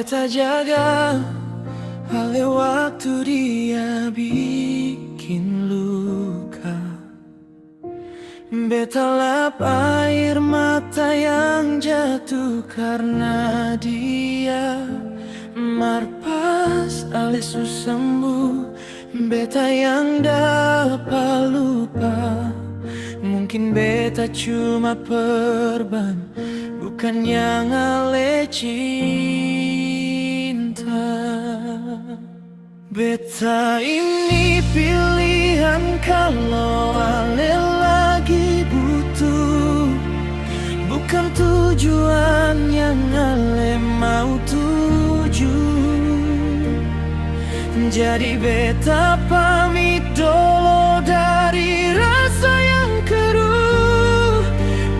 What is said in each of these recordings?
beta jaga, oleh waktu dia bikin luka. Beta lap air mata yang jatuh karena dia. Marpas alesu sembuh, beta yang dapat lupa. Mungkin beta cuma perban, bukan yang ale cinta. Beta ini pilihan kalau ale lagi butuh, bukan tujuan yang ale mau tuju. Jadi beta pamit dulu dari rasa yang keruh,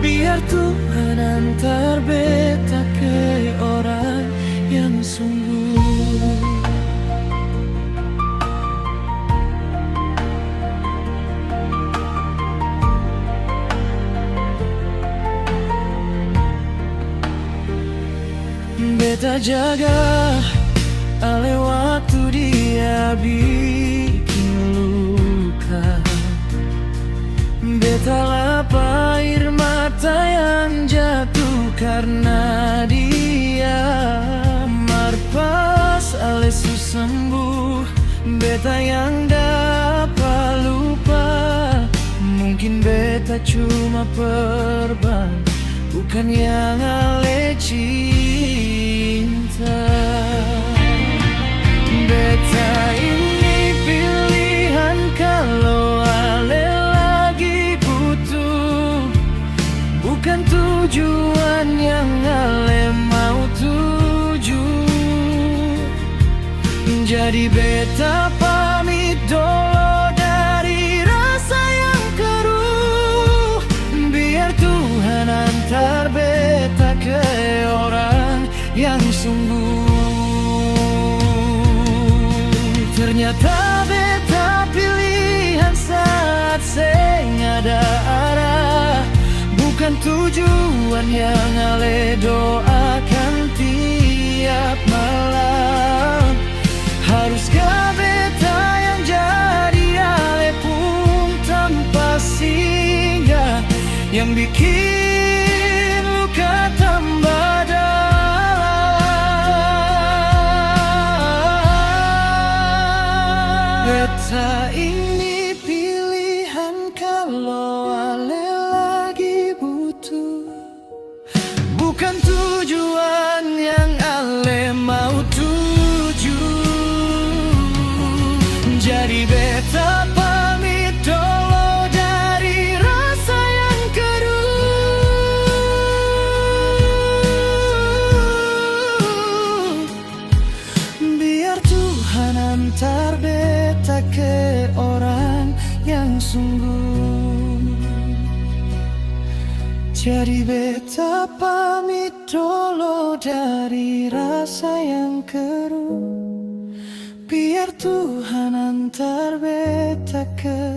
biar Tuhan antar beta ke orang yang sungguh. Beta jaga, ale waktu dia bikin luka. Beta lap air mata yang jatuh karena dia. Marpas alesu sembuh, beta yang dapat lupa. Mungkin beta cuma perban, bukan yang ale cinta. Beta ini pilihan kalau ale lagi butuh, bukan tujuan yang ale mau tuju. Jadi beta pamit dulu dari rasa yang keruh, biar Tuhan antar beta ke orang yang sungguh. Ternyata beta pilihan saat seng ada arah, bukan tujuan yang ale doakan tiap malam. Haruskah beta yang jadi ale pun tanpa singgah, yang bikin luka tambah dalam. Beta ini pilihan kalau ale lagi butuh, bukan tujuan yang ale mau tuju. Jadi beta pamit dulu dari rasa yang keruh, biar Tuhan antar beta ke orang yang sungguh. Jadi beta pamit dulu dari rasa yang keruh, biar Tuhan antar beta ke